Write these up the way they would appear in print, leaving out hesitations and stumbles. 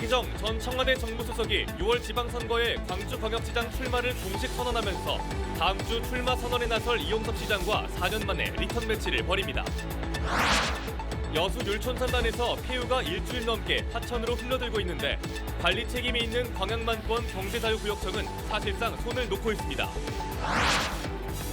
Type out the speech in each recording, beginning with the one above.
강기정 전 청와대 정무수석이 6월 지방선거에 광주광역시장 출마를 공식 선언하면서 다음 주 출마 선언에 나설 이용섭 시장과 4년 만에 리턴 매치를 벌입니다. 여수 율촌산단에서 폐유가 일주일 넘게 하천으로 흘러들고 있는데 관리 책임이 있는 광양만권 경제자유구역청은 사실상 손을 놓고 있습니다.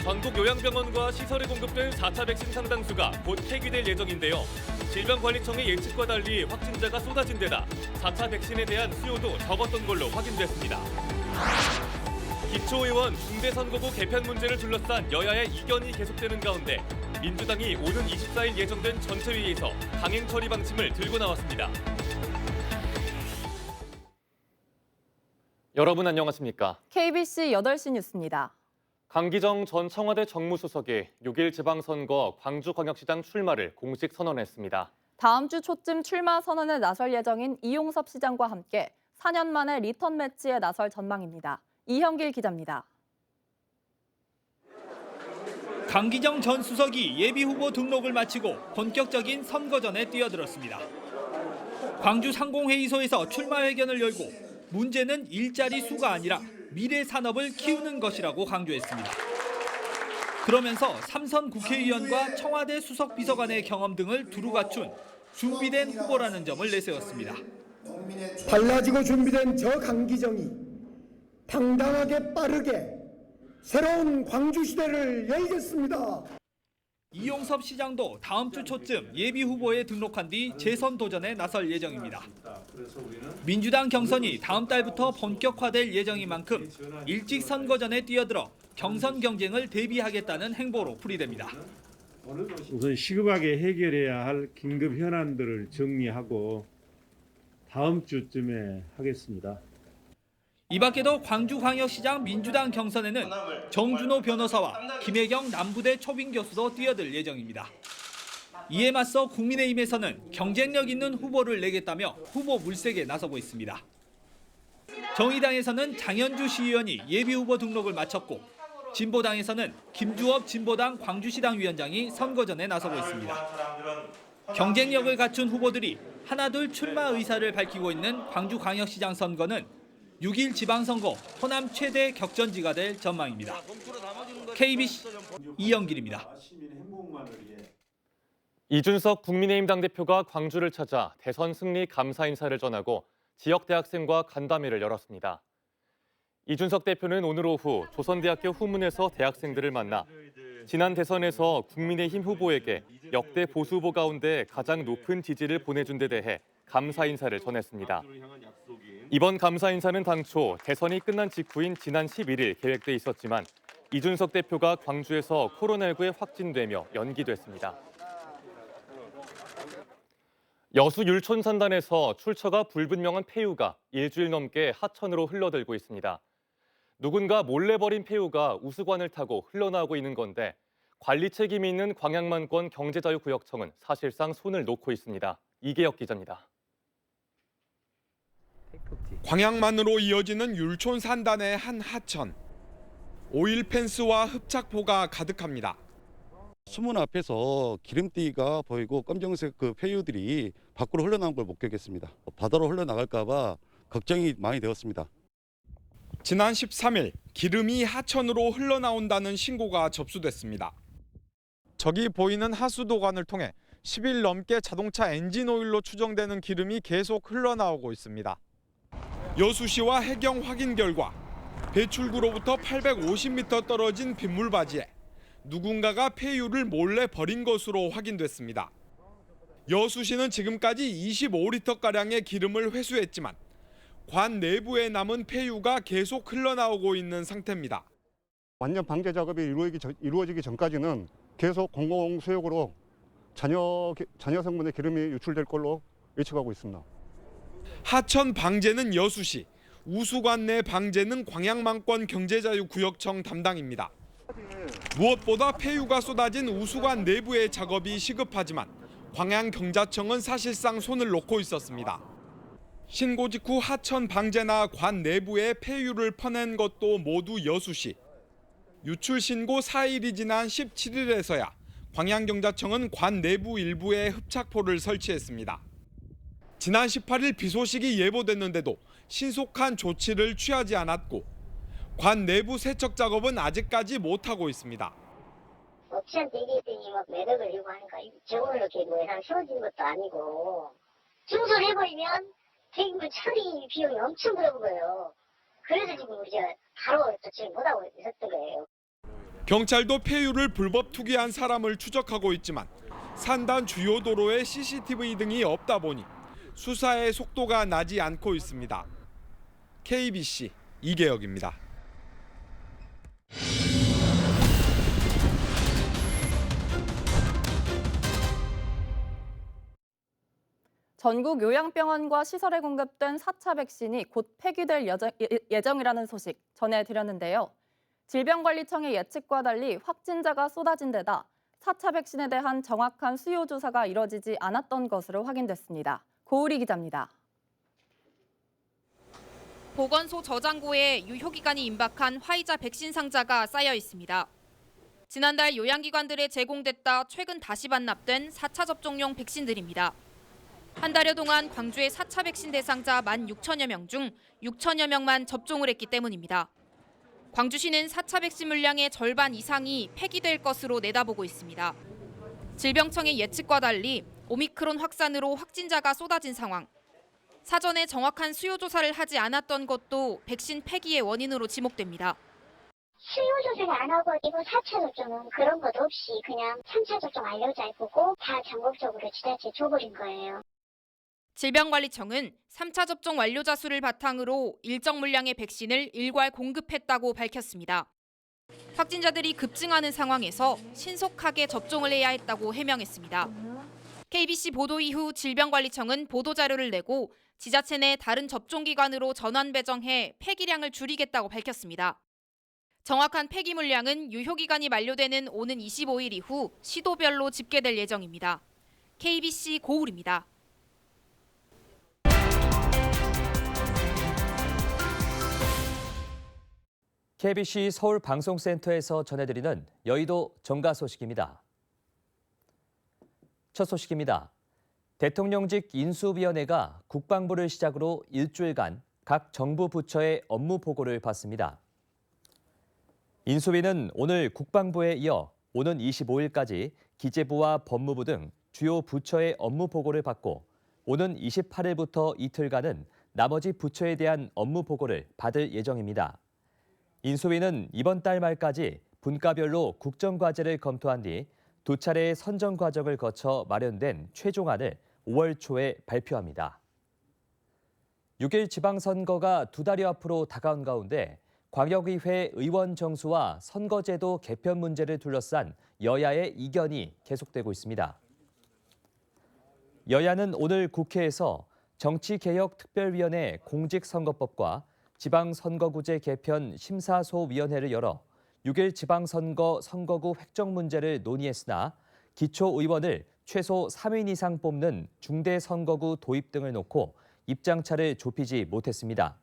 전국 요양병원과 시설에 공급된 4차 백신 상당수가 곧 폐기될 예정인데요. 질병관리청의 예측과 달리 확진자가 쏟아진 데다 4차 백신에 대한 수요도 적었던 걸로 확인됐습니다. 기초의원 중대선거구 개편 문제를 둘러싼 여야의 이견이 계속되는 가운데 민주당이 오는 24일 예정된 전체회의에서 강행 처리 방침을 들고 나왔습니다. 여러분 안녕하십니까? KBC 8시 뉴스입니다. 강기정 전 청와대 정무수석이 6일 지방선거 광주광역시장 출마를 공식 선언했습니다. 다음 주 초쯤 출마 선언에 나설 예정인 이용섭 시장과 함께 4년 만에 리턴 매치에 나설 전망입니다. 이형길 기자입니다. 강기정 전 수석이 예비후보 등록을 마치고 본격적인 선거전에 뛰어들었습니다. 광주 상공회의소에서 출마 회견을 열고 문제는 일자리 수가 아니라 미래 산업을 키우는 것이라고 강조했습니다. 그러면서 3선 국회의원과 청와대 수석 비서관의 경험 등을 두루 갖춘 준비된 후보라는 점을 내세웠습니다. 달라지고 준비된 저 강기정이 당당하게 빠르게 새로운 광주 시대를 열겠습니다. 이용섭 시장도 다음 주 초쯤 예비 후보에 등록한 뒤 재선 도전에 나설 예정입니다. 민주당 경선이 다음 달부터 본격화될 예정인 만큼 일찍 선거전에 뛰어들어 경선 경쟁을 대비하겠다는 행보로 풀이됩니다. 우선 시급하게 해결해야 할 긴급 현안들을 정리하고 다음 주쯤에 하겠습니다. 이 밖에도 광주광역시장 민주당 경선에는 정준호 변호사와 김혜경 남부대 초빙 교수도 뛰어들 예정입니다. 이에 맞서 국민의힘에서는 경쟁력 있는 후보를 내겠다며 후보 물색에 나서고 있습니다. 정의당에서는 장현주 시의원이 예비후보 등록을 마쳤고 진보당에서는 김주업 진보당 광주시당 위원장이 선거전에 나서고 있습니다. 경쟁력을 갖춘 후보들이 하나둘 출마 의사를 밝히고 있는 광주광역시장 선거는 6일 지방선거 호남 최대 격전지가 될 전망입니다. KBC 이영길입니다. 이준석 국민의힘 당대표가 광주를 찾아 대선 승리 감사 인사를 전하고 지역 대학생과 간담회를 열었습니다. 이준석 대표는 오늘 오후 조선대학교 후문에서 대학생들을 만나 지난 대선에서 국민의힘 후보에게 역대 보수 후보 가운데 가장 높은 지지를 보내준 데 대해 감사 인사를 전했습니다. 이번 감사 인사는 당초 대선이 끝난 직후인 지난 11일 계획돼 있었지만 이준석 대표가 광주에서 코로나19에 확진되며 연기됐습니다. 여수 율촌산단에서 출처가 불분명한 폐유가 일주일 넘게 하천으로 흘러들고 있습니다. 누군가 몰래 버린 폐유가 우수관을 타고 흘러나오고 있는 건데 관리 책임이 있는 광양만권 경제자유구역청은 사실상 손을 놓고 있습니다. 이계혁 기자입니다. 광양만으로 이어지는 율촌산단의 한 하천. 오일 펜스와 흡착포가 가득합니다. 수문 앞에서 기름띠가 보이고 검정색 그 폐유들이 밖으로 흘러나온 걸 목격했습니다. 바다로 흘러나갈까 봐 걱정이 많이 되었습니다. 지난 13일 기름이 하천으로 흘러나온다는 신고가 접수됐습니다. 저기 보이는 하수도관을 통해 10일 넘게 자동차 엔진 오일로 추정되는 기름이 계속 흘러나오고 있습니다. 여수시와 해경 확인 결과 배출구로부터 850m 떨어진 빗물바지에 누군가가 폐유를 몰래 버린 것으로 확인됐습니다. 여수시는 지금까지 25리터가량의 기름을 회수했지만 관 내부에 남은 폐유가 계속 흘러나오고 있는 상태입니다. 완전 방제 작업이 이루어지기 전까지는 계속 공공수역으로 잔여 성분의 기름이 유출될 걸로 예측하고 있습니다. 하천 방제는 여수시, 우수관 내 방제는 광양만권 경제자유구역청 담당입니다. 무엇보다 폐유가 쏟아진 우수관 내부의 작업이 시급하지만 광양경자청은 사실상 손을 놓고 있었습니다. 신고 직후 하천 방제나 관 내부에 폐유를 퍼낸 것도 모두 여수시. 유출 신고 4일이 지난 17일에서야 광양경자청은 관 내부 일부에 흡착포를 설치했습니다. 지난 18일 비 소식이 예보됐는데도 신속한 조치를 취하지 않았고 관 내부 세척 작업은 아직까지 못하고 있습니다. 업체한테 얘기했더니 막 매력을 요구하니까 저걸로 이렇게 뭐 예산 세워진 것도 아니고 중소를 해버리면 폐기물 처리 비용이 엄청 들어간 거예요. 그래서 지금 우리가 바로 조치를 못하고 있었던 거예요. 경찰도 폐유를 불법 투기한 사람을 추적하고 있지만 산단 주요 도로에 CCTV 등이 없다 보니 수사의 속도가 나지 않고 있습니다. KBC 이계혁입니다. 전국 요양병원과 시설에 공급된 4차 백신이 곧 폐기될 예정이라는 소식 전해드렸는데요. 질병관리청의 예측과 달리 확진자가 쏟아진 데다 4차 백신에 대한 정확한 수요 조사가 이뤄지지 않았던 것으로 확인됐습니다. 고우리 기자입니다. 보건소 저장고에 유효기간이 임박한 화이자 백신 상자가 쌓여 있습니다. 지난달 요양기관들에 제공됐다 최근 다시 반납된 4차 접종용 백신들입니다. 한 달여 동안 광주의 4차 백신 대상자 16,000여 명 중 6,000여 명만 접종을 했기 때문입니다. 광주시는 4차 백신 물량의 절반 이상이 폐기될 것으로 내다보고 있습니다. 질병청의 예측과 달리 오미크론 확산으로 확진자가 쏟아진 상황. 사전에 정확한 수요 조사를 하지 않았던 것도 백신 폐기의 원인으로 지목됩니다. 수요 조사를 안 하고 이번 4차 접종은 그런 것 없이 그냥 3차 접종 완료자 보고 다 전국적으로 지자체에 줘버린 거예요. 질병관리청은 3차 접종 완료자 수를 바탕으로 일정 물량의 백신을 일괄 공급했다고 밝혔습니다. 확진자들이 급증하는 상황에서 신속하게 접종을 해야 했다고 해명했습니다. KBC 보도 이후 질병관리청은 보도자료를 내고 지자체 내 다른 접종기관으로 전환 배정해 폐기량을 줄이겠다고 밝혔습니다. 정확한 폐기 물량은 유효기간이 만료되는 오는 25일 이후 시도별로 집계될 예정입니다. KBC 고울입니다. KBC 서울방송센터에서 전해드리는 여의도 정가 소식입니다. 첫 소식입니다. 대통령직 인수위원회가 국방부를 시작으로 일주일간 각 정부 부처의 업무 보고를 받습니다. 인수위는 오늘 국방부에 이어 오는 25일까지 기재부와 법무부 등 주요 부처의 업무 보고를 받고 오는 28일부터 이틀간은 나머지 부처에 대한 업무 보고를 받을 예정입니다. 인수위는 이번 달 말까지 분과별로 국정과제를 검토한 뒤 두 차례의 선정 과정을 거쳐 마련된 최종안을 5월 초에 발표합니다. 6일 지방선거가 두 달여 앞으로 다가온 가운데 광역의회 의원 정수와 선거제도 개편 문제를 둘러싼 여야의 이견이 계속되고 있습니다. 여야는 오늘 국회에서 정치개혁특별위원회 공직선거법과 지방선거구제 개편 심사소위원회를 열어 6일 지방선거 선거구 획정 문제를 논의했으나 기초의원을 최소 3인 이상 뽑는 중대선거구 도입 등을 놓고 입장차를 좁히지 못했습니다.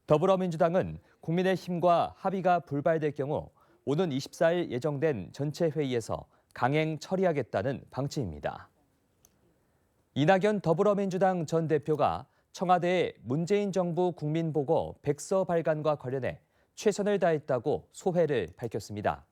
더불어민주당은 국민의힘과 합의가 불발될 경우 오는 24일 예정된 전체 회의에서 강행 처리하겠다는 방침입니다. 이낙연 더불어민주당 전 대표가 청와대에 문재인 정부 국민보고 백서 발간과 관련해 최선을 다했다고 소회를 밝혔습니다.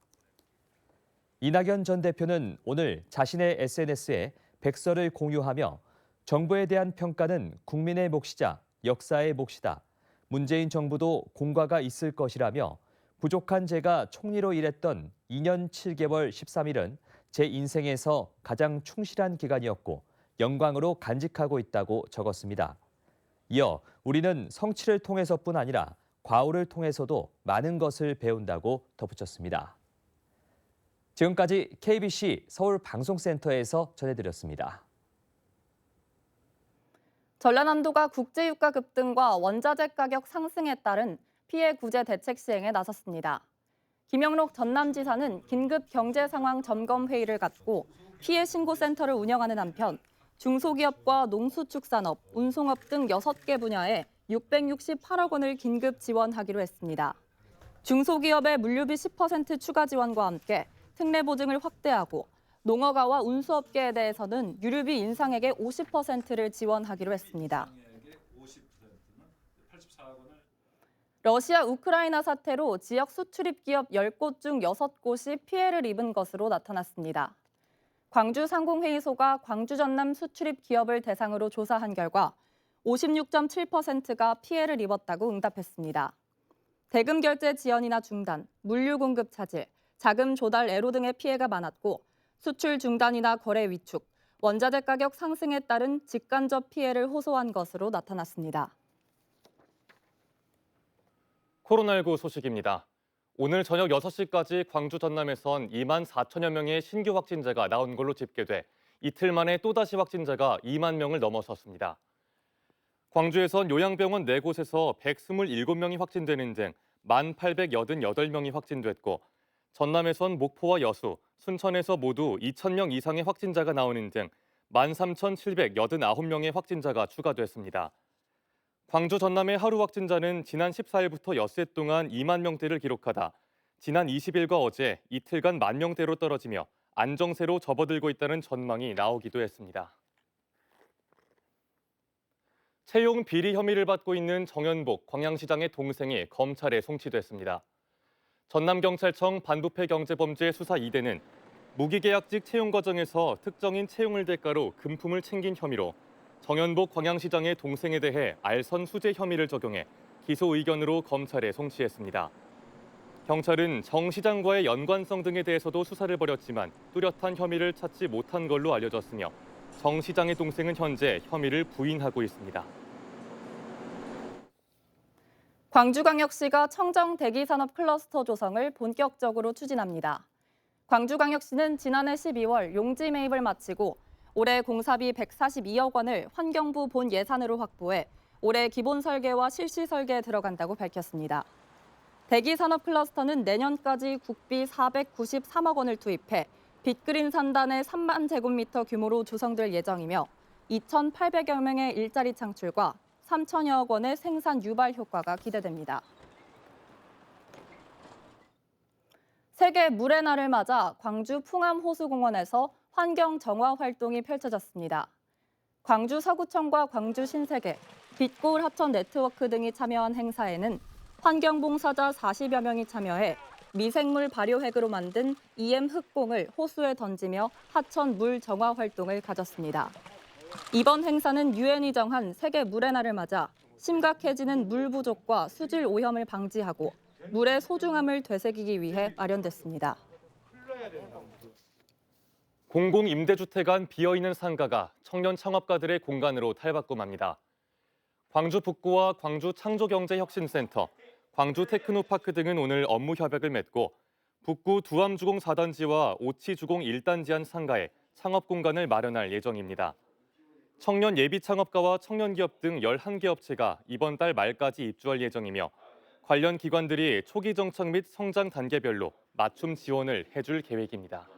이낙연 전 대표는 오늘 자신의 SNS에 백서를 공유하며 정부에 대한 평가는 국민의 몫이자 역사의 몫이다. 문재인 정부도 공과가 있을 것이라며 부족한 제가 총리로 일했던 2년 7개월 13일은 제 인생에서 가장 충실한 기간이었고 영광으로 간직하고 있다고 적었습니다. 이어 우리는 성취를 통해서뿐 아니라 과오를 통해서도 많은 것을 배운다고 덧붙였습니다. 지금까지 KBC 서울방송센터에서 전해드렸습니다. 전라남도가 국제유가 급등과 원자재 가격 상승에 따른 피해 구제 대책 시행에 나섰습니다. 김영록 전남지사는 긴급 경제 상황 점검 회의를 갖고 피해 신고센터를 운영하는 한편 중소기업과 농수축산업, 운송업 등 6개 분야에 668억 원을 긴급 지원하기로 했습니다. 중소기업의 물류비 10% 추가 지원과 함께 특례 보증을 확대하고 농어가와 운수업계에 대해서는 유류비 인상액의 50%를 지원하기로 했습니다. 러시아 우크라이나 사태로 지역 수출입 기업 10곳 중 6곳이 피해를 입은 것으로 나타났습니다. 광주 상공회의소가 광주 전남 수출입 기업을 대상으로 조사한 결과 56.7%가 피해를 입었다고 응답했습니다. 대금 결제 지연이나 중단, 물류 공급 차질, 자금 조달 애로 등의 피해가 많았고 수출 중단이나 거래 위축, 원자재 가격 상승에 따른 직간접 피해를 호소한 것으로 나타났습니다. 코로나19 소식입니다. 오늘 저녁 6시까지 광주 전남에선 2만 4천여 명의 신규 확진자가 나온 걸로 집계돼 이틀 만에 또다시 확진자가 2만 명을 넘어섰습니다. 광주에선 요양병원 4곳에서 127명이 확진되는 등 1,888명이 확진됐고 전남에선 목포와 여수, 순천에서 모두 2,000명 이상의 확진자가 나오는 등 13,789명의 확진자가 추가됐습니다. 광주 전남의 하루 확진자는 지난 14일부터 엿새 동안 2만 명대를 기록하다 지난 20일과 어제 이틀간 1만 명대로 떨어지며 안정세로 접어들고 있다는 전망이 나오기도 했습니다. 채용 비리 혐의를 받고 있는 정연복 광양시장의 동생이 검찰에 송치됐습니다. 전남경찰청 반부패 경제범죄 수사 2대는 무기계약직 채용 과정에서 특정인 채용을 대가로 금품을 챙긴 혐의로 정연복 광양시장의 동생에 대해 알선 수재 혐의를 적용해 기소 의견으로 검찰에 송치했습니다. 경찰은 정 시장과의 연관성 등에 대해서도 수사를 벌였지만 뚜렷한 혐의를 찾지 못한 걸로 알려졌으며 정 시장의 동생은 현재 혐의를 부인하고 있습니다. 광주광역시가 청정 대기산업 클러스터 조성을 본격적으로 추진합니다. 광주광역시는 지난해 12월 용지 매입을 마치고 올해 공사비 142억 원을 환경부 본 예산으로 확보해 올해 기본 설계와 실시 설계에 들어간다고 밝혔습니다. 대기산업 클러스터는 내년까지 국비 493억 원을 투입해 빅그린 산단의 3만 제곱미터 규모로 조성될 예정이며 2,800여 명의 일자리 창출과 3천여억 원의 생산 유발 효과가 기대됩니다. 세계 물의 날을 맞아 광주 풍암호수공원에서 환경 정화 활동이 펼쳐졌습니다. 광주 서구청과 광주 신세계, 빛고울 하천 네트워크 등이 참여한 행사에는 환경봉사자 40여 명이 참여해 미생물 발효액으로 만든 EM 흑공을 호수에 던지며 하천 물 정화 활동을 가졌습니다. 이번 행사는 유엔이 정한 세계 물의 날을 맞아 심각해지는 물 부족과 수질 오염을 방지하고 물의 소중함을 되새기기 위해 마련됐습니다. 공공임대주택 안 비어있는 상가가 청년 창업가들의 공간으로 탈바꿈합니다. 광주 북구와 광주 창조경제혁신센터, 광주 테크노파크 등은 오늘 업무 협약을 맺고 북구 두암주공 4단지와 오치주공 1단지 한 상가에 창업 공간을 마련할 예정입니다. 청년 예비 창업가와 청년기업 등 11개 업체가 이번 달 말까지 입주할 예정이며 관련 기관들이 초기 정착 및 성장 단계별로 맞춤 지원을 해줄 계획입니다.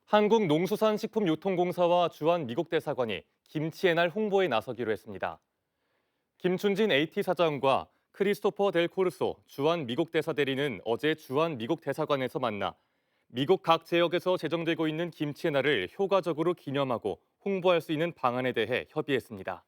한국농수산식품유통공사와 주한미국대사관이 김치의 날 홍보에 나서기로 했습니다. 김춘진 AT 사장과 크리스토퍼 델 코르소 주한미국대사 대리는 어제 주한미국대사관에서 만나 미국 각 지역에서 제정되고 있는 김치의 날을 효과적으로 기념하고 홍보할 수 있는 방안에 대해 협의했습니다.